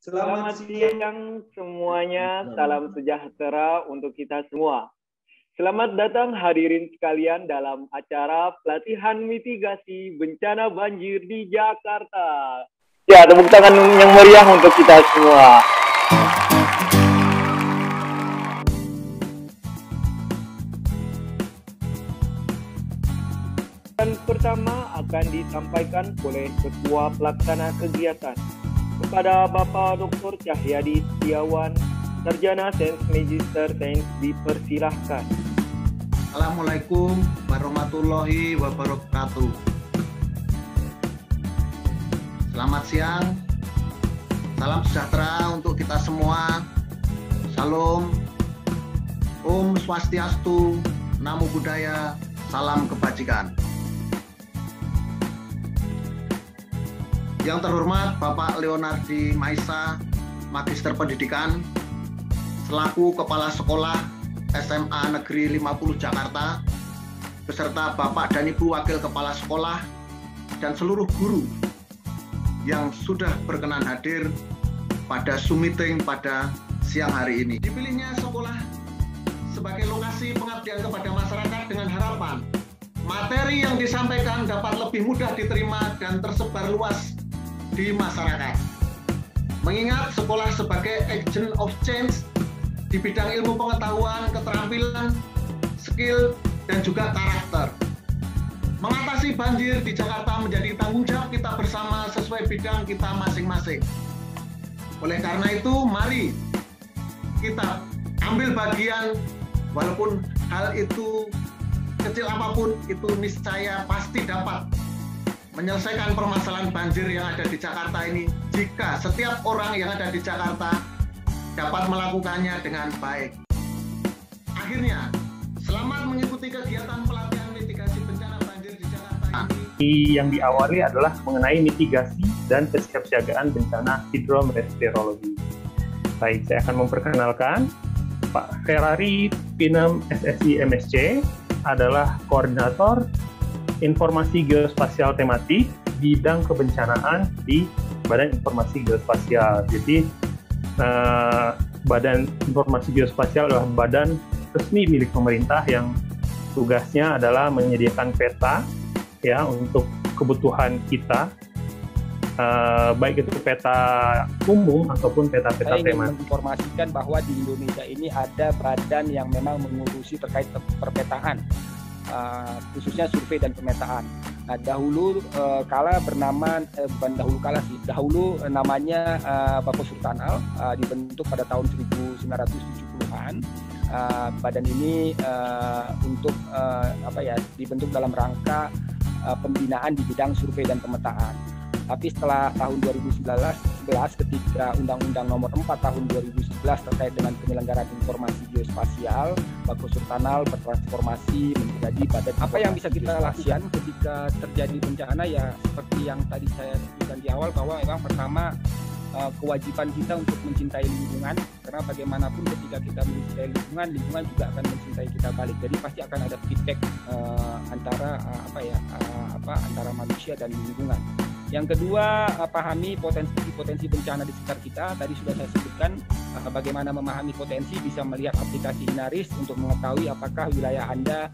Selamat siang semuanya, salam sejahtera untuk kita semua. Selamat datang hadirin sekalian dalam acara pelatihan mitigasi bencana banjir di Jakarta. Ya, tepuk tangan yang meriah untuk kita semua. Dan pertama akan disampaikan oleh Ketua Pelaksana Kegiatan kepada Bapak Dr. Cahyadi Setiawan, Sarjana Sains Magister Sains, dipersilahkan. Assalamualaikum warahmatullahi wabarakatuh. Selamat siang, salam sejahtera untuk kita semua. Salam, Om Swastiastu, Namo Buddhaya, salam kebajikan. Yang terhormat Bapak Leonardi Maisa, Magister Pendidikan, selaku Kepala Sekolah SMA Negeri 50 Jakarta, beserta Bapak dan Ibu Wakil Kepala Sekolah, dan seluruh guru yang sudah berkenan hadir pada Zoom meeting pada siang hari ini. Dipilihnya sekolah sebagai lokasi pengabdian kepada masyarakat dengan harapan materi yang disampaikan dapat lebih mudah diterima dan tersebar luas di masyarakat. Mengingat sekolah sebagai agent of change di bidang ilmu pengetahuan, keterampilan, skill, dan juga karakter. Mengatasi banjir di Jakarta menjadi tanggung jawab kita bersama sesuai bidang kita masing-masing. Oleh karena itu, mari kita ambil bagian, walaupun hal itu kecil apapun, itu niscaya pasti dapat menyelesaikan permasalahan banjir yang ada di Jakarta ini jika setiap orang yang ada di Jakarta dapat melakukannya dengan baik. Akhirnya, selamat mengikuti kegiatan pelatihan mitigasi bencana banjir di Jakarta ini. Yang diawali adalah mengenai mitigasi dan kesiapsiagaan bencana hidrometeorologi. Baik, saya akan memperkenalkan Pak Ferrari Pinem SSI MSc adalah koordinator informasi geospasial tematik bidang kebencanaan di Badan Informasi Geospasial. Jadi Badan Informasi Geospasial adalah badan resmi milik pemerintah yang tugasnya adalah menyediakan peta ya untuk kebutuhan kita, baik itu peta umum ataupun peta-peta tematik. Saya ingin menginformasikan bahwa di Indonesia ini ada badan yang memang mengurusi terkait perpetaan, khususnya survei dan pemetaan. Nah, dahulu kala bernama dahulu namanya Bakosurtanal, dibentuk pada tahun 1970-an. Badan ini dibentuk dalam rangka pembinaan di bidang survei dan pemetaan. Tapi setelah tahun 2011 ketika Undang-Undang Nomor 4 Tahun 2011 terkait dengan penyelenggaraan informasi geospasial, Bakosurtanal bertransformasi menjadi badan. Apa yang bisa kita lakukan ketika terjadi bencana, ya seperti yang tadi saya sebutkan di awal, bahwa memang pertama kewajiban kita untuk mencintai lingkungan, karena bagaimanapun ketika kita mencintai lingkungan juga akan mencintai kita balik. Jadi pasti akan ada feedback antara manusia dan lingkungan. Yang kedua, pahami potensi bencana di sekitar kita. Tadi sudah saya sebutkan bagaimana memahami potensi, bisa melihat aplikasi Inaris untuk mengetahui apakah wilayah Anda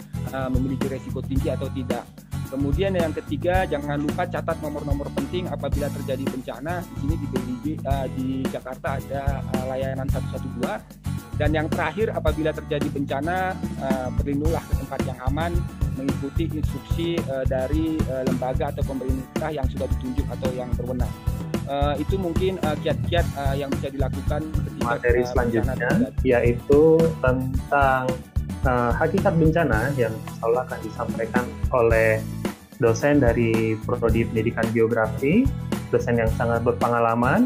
memiliki resiko tinggi atau tidak. Kemudian yang ketiga, jangan lupa catat nomor-nomor penting apabila terjadi bencana. Di sini di Jakarta ada layanan 112. Dan yang terakhir, apabila terjadi bencana, berlindunglah ke tempat yang aman, mengikuti instruksi dari lembaga atau pemerintah yang sudah ditunjuk atau yang berwenang. Itu mungkin kiat-kiat yang bisa dilakukan ketika materi selanjutnya, yaitu tentang hakikat bencana yang selalu akan disampaikan oleh dosen dari Prodi Pendidikan Geografi, dosen yang sangat berpengalaman,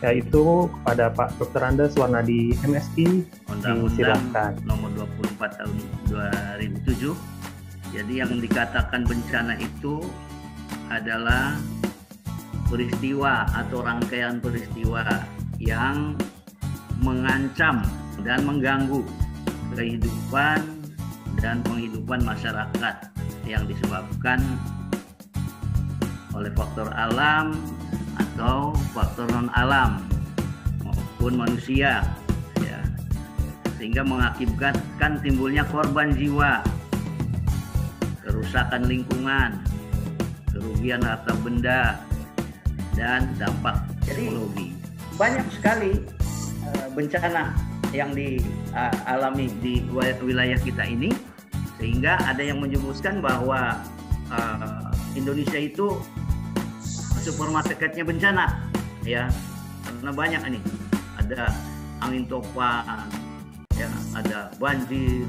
yaitu kepada Pak Dr. Andes Warnadi MSI. Undang-Undang Nomor 24 Tahun 2007. Jadi yang dikatakan bencana itu adalah peristiwa atau rangkaian peristiwa yang mengancam dan mengganggu kehidupan dan penghidupan masyarakat yang disebabkan oleh faktor alam atau faktor non alam maupun manusia, ya, sehingga mengakibatkan timbulnya korban jiwa, kerusakan lingkungan, kerugian harta benda, dan dampak ekologi. Banyak sekali bencana yang dialami di wilayah kita ini, sehingga ada yang menyebutkan bahwa Indonesia itu supermarketnya bencana, ya, karena banyak ini, ada angin topan, ya, ada banjir,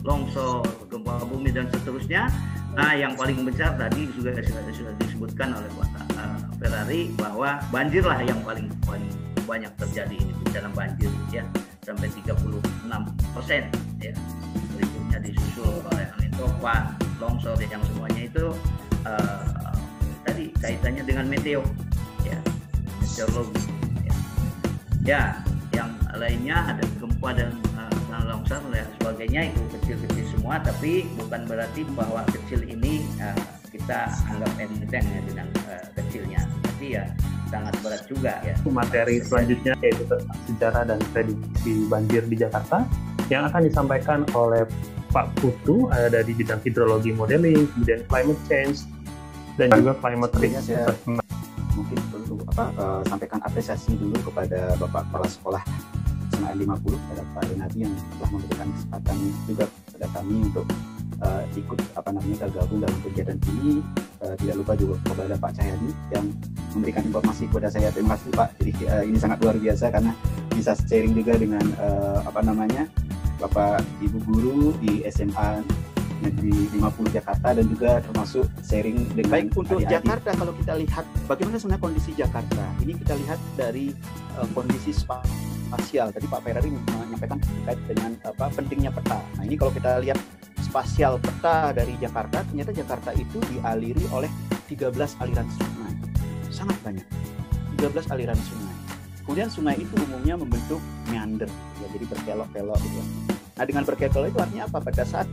longsor, gempa bumi, dan seterusnya. Nah, yang paling besar tadi sudah disebutkan oleh Pak Ferrari bahwa banjirlah yang paling banyak terjadi ini, bencana banjir, ya, sampai 36%, ya. Berikutnya disusul oleh angin topan, longsor, yang semuanya itu tadi kaitannya dengan meteo, ya, meteorologi, ya. Ya, yang lainnya ada gempa dan longsor dan sebagainya, itu kecil-kecil semua, tapi bukan berarti bahwa kecil ini kita anggap enteng ya dengan kecilnya, tapi ya sangat berat juga, ya. Materi selanjutnya yaitu tentang sejarah dan prediksi banjir di Jakarta yang akan disampaikan oleh Pak Putu, ada di bidang hidrologi modeling, kemudian climate change, dan juga climate risk assessment. Mungkin perlu sampaikan apresiasi dulu kepada Bapak Kepala Sekolah SMA 50, pada Pak Renadi yang telah memberikan kesempatan juga kepada kami untuk ikut tergabung dalam kegiatan ini. Tidak lupa juga kepada Pak Cahyadi yang memberikan informasi kepada saya. Terima kasih Pak. Jadi ini sangat luar biasa karena bisa sharing juga dengan Bapak Ibu guru di SMA Negeri 50 Jakarta, dan juga termasuk sharing dengan baik untuk adik-adik. Jakarta. Kalau kita lihat bagaimana sebenarnya kondisi Jakarta, ini kita lihat dari kondisi spasial. Tadi Pak Ferrari menyampaikan terkait dengan pentingnya peta. Nah, ini kalau kita lihat spasial peta dari Jakarta, ternyata Jakarta itu dialiri oleh 13 aliran sungai. Sangat banyak. 13 aliran sungai. Kemudian sungai itu umumnya membentuk meander, ya, jadi berkelok-kelok gitu. Nah, dengan berkelok itu artinya apa? Pada saat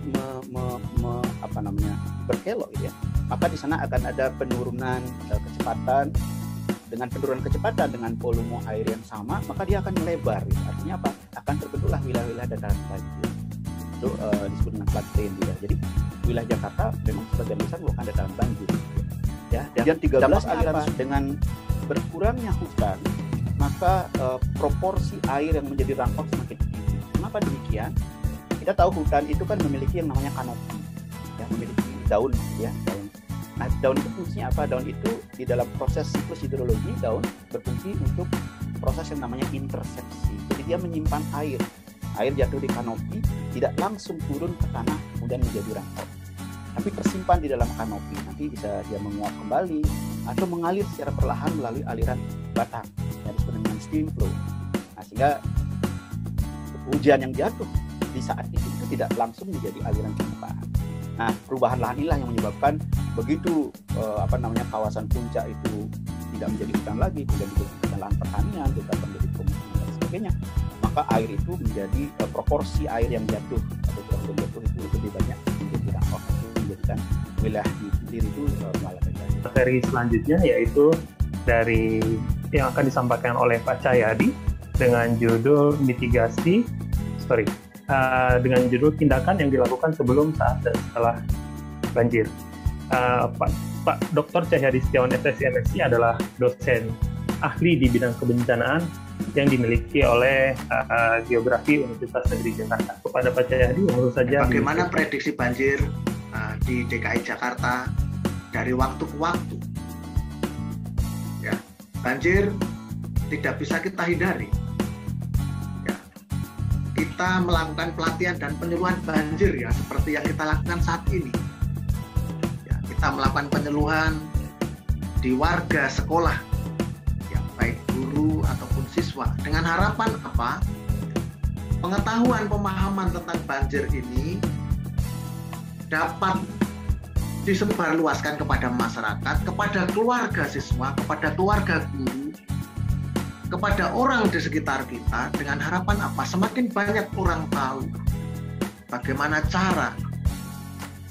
berkelok gitu ya, maka di sana akan ada penurunan kecepatan. Dengan penurunan kecepatan dengan volume air yang sama, maka dia akan melebar gitu. Artinya apa? Akan terbentuklah wilayah-wilayah dataran banjir. Itu disebut dengan floodplain juga. Jadi wilayah Jakarta memang sebagian besar bukan dataran banjir. Ya, dan 13 aliran dengan berkurangnya hutan, maka proporsi air yang menjadi rangkau semakin tinggi. Kenapa demikian? Kita tahu hutan itu kan memiliki yang namanya kanopi, ya, memiliki daun, ya, daun. Nah, daun itu fungsinya apa? Daun itu di dalam proses siklus hidrologi, daun berfungsi untuk proses yang namanya intersepsi. Jadi dia menyimpan air. Air jatuh di kanopi, tidak langsung turun ke tanah kemudian menjadi rangkau, tapi tersimpan di dalam kanopi. Nanti bisa dia menguap kembali atau mengalir secara perlahan melalui aliran batang, yang disebut dengan stream flow. Nah, sehingga hujan yang jatuh di saat itu tidak langsung menjadi aliran permukaan. Nah, perubahan lahan inilah yang menyebabkan begitu kawasan puncak itu tidak menjadi hutan lagi, tidak menjadi lahan pertanian, tidak menjadi pemukiman dan sebagainya, maka air itu menjadi proporsi air yang jatuh atau yang jatuh itu lebih banyak menjadi rangkau, menjadikan wilayah di hilir itu mengalami banjir. Materi selanjutnya yaitu dari yang akan disampaikan oleh Pak Cahyadi dengan judul dengan judul tindakan yang dilakukan sebelum, saat, dan setelah banjir. Pak Dr. Cahyadi Setiawan SSI MSc adalah dosen ahli di bidang kebencanaan yang dimiliki oleh Geografi Universitas Negeri Jakarta. Kepada Pak Cahyadi, tentu saja bagaimana prediksi banjir di DKI Jakarta dari waktu ke waktu. Ya, banjir tidak bisa kita hindari. Kita melakukan pelatihan dan penyuluhan banjir, ya, seperti yang kita lakukan saat ini. Ya, kita melakukan penyuluhan di warga sekolah, ya, baik guru ataupun siswa, dengan harapan apa? Pengetahuan, pemahaman tentang banjir ini dapat disebarluaskan kepada masyarakat, kepada keluarga siswa, kepada keluarga guru, kepada orang di sekitar kita, dengan harapan apa? Semakin banyak orang tahu bagaimana cara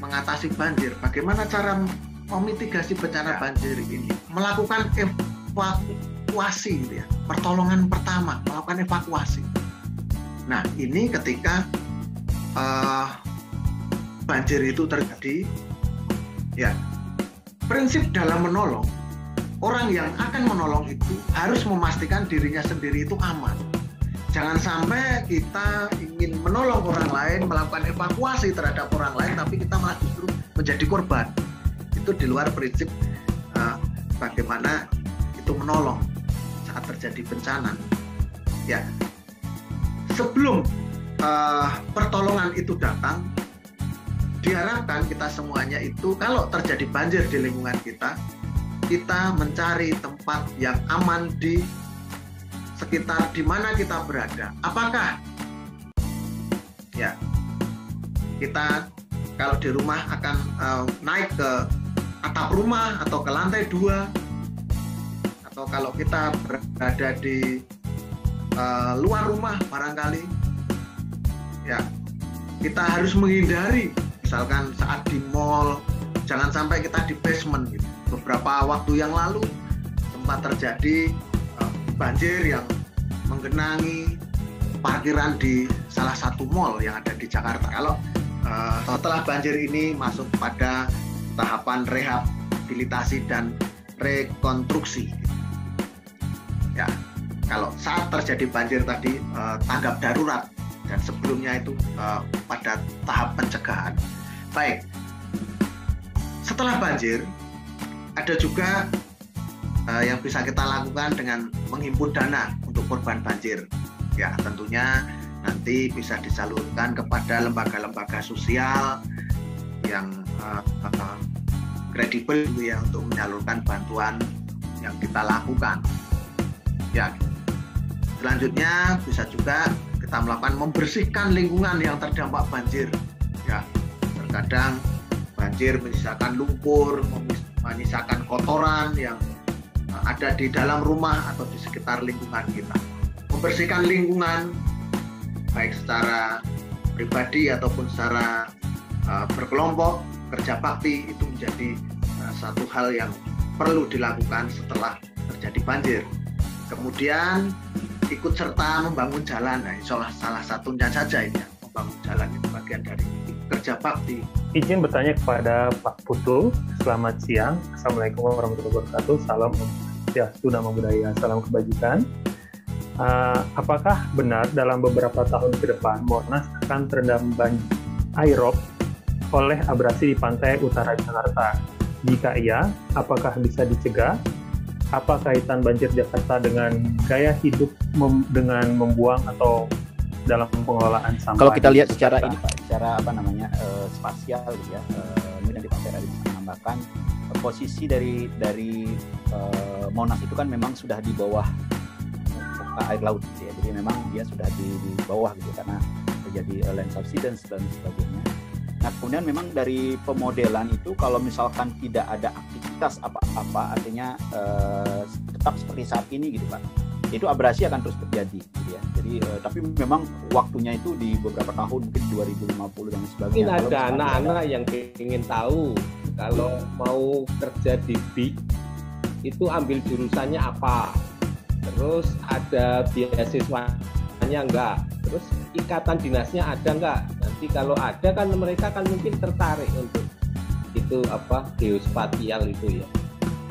mengatasi banjir, bagaimana cara memitigasi bencana banjir ini, melakukan evakuasi gitu ya, pertolongan pertama, melakukan evakuasi. Nah, ini ketika banjir itu terjadi, ya, prinsip dalam menolong, orang yang akan menolong itu harus memastikan dirinya sendiri itu aman. Jangan sampai kita ingin menolong orang lain, melakukan evakuasi terhadap orang lain, tapi kita malah justru menjadi korban. Itu di luar prinsip bagaimana itu menolong saat terjadi bencana. Ya, sebelum pertolongan itu datang, diharapkan kita semuanya itu kalau terjadi banjir di lingkungan kita mencari tempat yang aman di sekitar di mana kita berada. Apakah ya kita kalau di rumah akan naik ke atap rumah atau ke lantai 2, atau kalau kita berada di luar rumah barangkali, ya kita harus menghindari, misalkan saat di mall, jangan sampai kita di basement gitu. Beberapa waktu yang lalu sempat terjadi banjir yang menggenangi parkiran di salah satu mall yang ada di Jakarta. Kalau setelah banjir ini masuk pada tahapan rehabilitasi dan rekonstruksi. Ya, kalau saat terjadi banjir tadi tanggap darurat, dan sebelumnya itu pada tahap pencegahan. Baik, setelah banjir ada juga yang bisa kita lakukan dengan menghimpun dana untuk korban banjir. Ya, tentunya nanti bisa disalurkan kepada lembaga-lembaga sosial yang kredibel ya untuk menyalurkan bantuan yang kita lakukan. Ya, selanjutnya bisa juga kita melakukan membersihkan lingkungan yang terdampak banjir. Ya, terkadang banjir menyisakan lumpur, menyisakan kotoran yang ada di dalam rumah atau di sekitar lingkungan kita. Membersihkan lingkungan baik secara pribadi ataupun secara berkelompok, kerja bakti itu menjadi satu hal yang perlu dilakukan setelah terjadi banjir. Kemudian ikut serta membangun jalan. Nah, salah satunya saja ini ya, membangun jalan itu bagian dari kerja bakti. Izin bertanya kepada Pak Putu. Selamat siang. Assalamualaikum warahmatullahi wabarakatuh. Salam Swastiastu, Namo Buddhaya, salam kebajikan. Apakah benar dalam beberapa tahun ke depan Monas akan terendam banjir aerob oleh abrasi di pantai utara Jakarta? Jika iya, apakah bisa dicegah? Apa kaitan banjir Jakarta dengan gaya hidup dengan membuang atau dalam pengelolaan sampah? Kalau kita lihat secara ini Pak, secara spasial ya, mungkin nanti Pak Ferry bisa menambahkan posisi dari Monas itu kan memang sudah di bawah air laut ya. Jadi memang dia sudah di bawah gitu karena terjadi land subsidence dan sebagainya. Nah, kemudian memang dari pemodelan itu kalau misalkan tidak ada aktivitas apa-apa, artinya tetap seperti saat ini gitu Pak, itu abrasi akan terus terjadi gitu ya. Jadi tapi memang waktunya itu di beberapa tahun, mungkin 2050 dan sebagainya. Mungkin ada anak-anak yang ingin tahu kalau mau kerja di BIK itu ambil jurusannya apa, terus ada beasiswanya enggak, terus ikatan dinasnya ada enggak. Nanti kalau ada kan mereka kan mungkin tertarik untuk itu geospatial itu ya.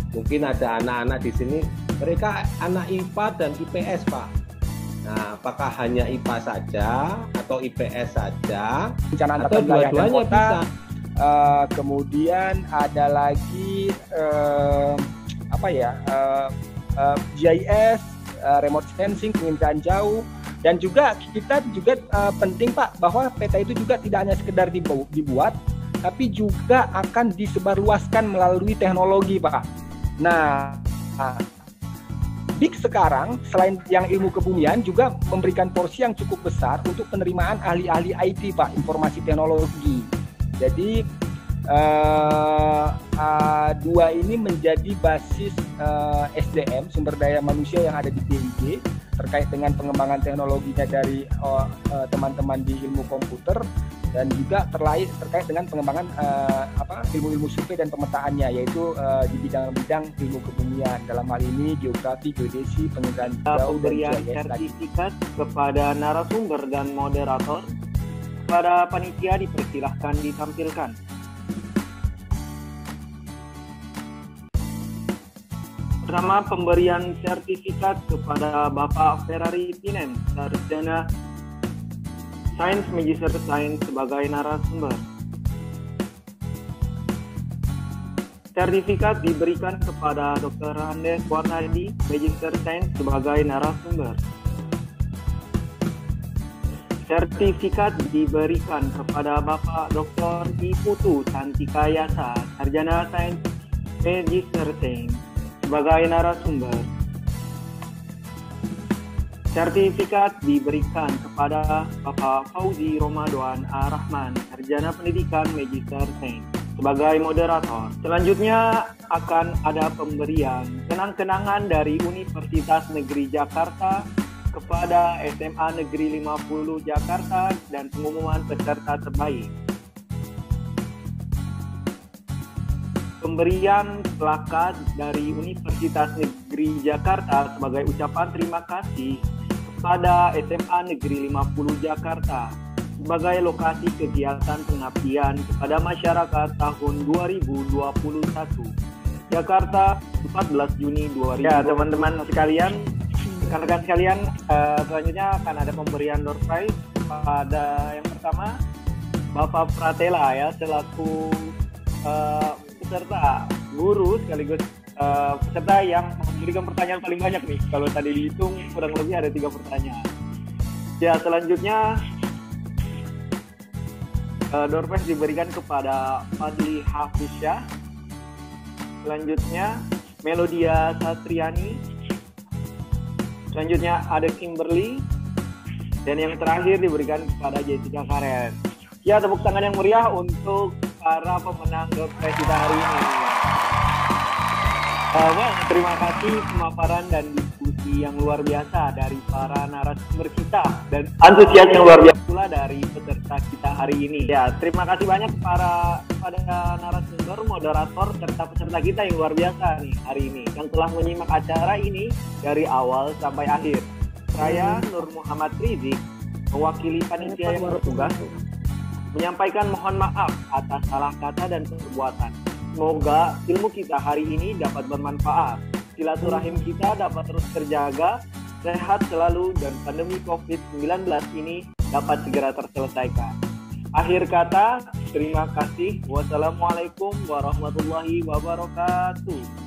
Mungkin ada anak-anak di sini mereka anak IPA dan IPS Pak. Nah, apakah hanya IPA saja atau IPS saja atau dua-duanya bisa? Kemudian ada lagi GIS, remote sensing, penginderaan jauh. Dan juga kita juga penting Pak bahwa peta itu juga tidak hanya sekedar dibuat, tapi juga akan disebarluaskan melalui teknologi Pak. Nah, BIK sekarang selain yang ilmu kebumian juga memberikan porsi yang cukup besar untuk penerimaan ahli-ahli IT Pak, informasi teknologi. Jadi dua ini menjadi basis SDM, sumber daya manusia yang ada di PIG. terkait dengan pengembangan teknologinya dari teman-teman di ilmu komputer, dan juga terkait dengan pengembangan ilmu-ilmu survei dan pemetaannya, yaitu di bidang-bidang ilmu kebumian, dalam hal ini geografi, geodesi, penginderaan jauh, pemberian sertifikat kepada narasumber dan moderator. Kepada panitia dipersilahkan ditampilkan. Pertama, pemberian sertifikat kepada Bapak Ferrari Pinem, Sarjana Sains Magister Sains sebagai narasumber. Sertifikat diberikan kepada Dr. Andes Warnadi, Magister Sains sebagai narasumber. Sertifikat diberikan kepada Bapak Dr. Iputu Santika Yasa, Sarjana Sains Magister Sains sebagai narasumber. Sertifikat diberikan kepada Bapak Fauzi Ramadan Ar-Rahman, Sarjana Pendidikan Magister Sains sebagai moderator. Selanjutnya akan ada pemberian kenang-kenangan dari Universitas Negeri Jakarta kepada SMA Negeri 50 Jakarta dan pengumuman peserta terbaik. Pemberian plakat dari Universitas Negeri Jakarta sebagai ucapan terima kasih kepada SMA Negeri 50 Jakarta sebagai lokasi kegiatan pengabdian kepada masyarakat tahun 2021. Jakarta, 14 Juni 2020. Ya, teman-teman sekalian, rekan-rekan sekalian, selanjutnya akan ada pemberian door prize pada yang pertama Bapak Pratela ya, selaku peserta guru sekaligus peserta yang memberikan pertanyaan paling banyak nih. Kalau tadi dihitung kurang lebih ada 3 pertanyaan. Ya, selanjutnya door prize diberikan kepada Fadli Hafizsyah. Selanjutnya Melodia Satriani. Selanjutnya ada Kimberly. Dan yang terakhir diberikan kepada Jessica Karen. Ya, tepuk tangan yang meriah untuk para pemenang door prize kita hari ini. Terima kasih pemaparan dan diskusi yang luar biasa dari para narasumber kita dan antusias yang luar biasa pula dari peserta kita hari ini. Ya, terima kasih banyak pada narasumber, moderator serta peserta kita yang luar biasa nih hari ini yang telah menyimak acara ini dari awal sampai akhir. Saya Nur Muhammad Rizik, mewakili panitia yang bertugas, menyampaikan mohon maaf atas salah kata dan perbuatan. Semoga ilmu kita hari ini dapat bermanfaat, silaturahim kita dapat terus terjaga, sehat selalu, dan pandemi COVID-19 ini dapat segera terselesaikan. Akhir kata, terima kasih. Wassalamualaikum warahmatullahi wabarakatuh.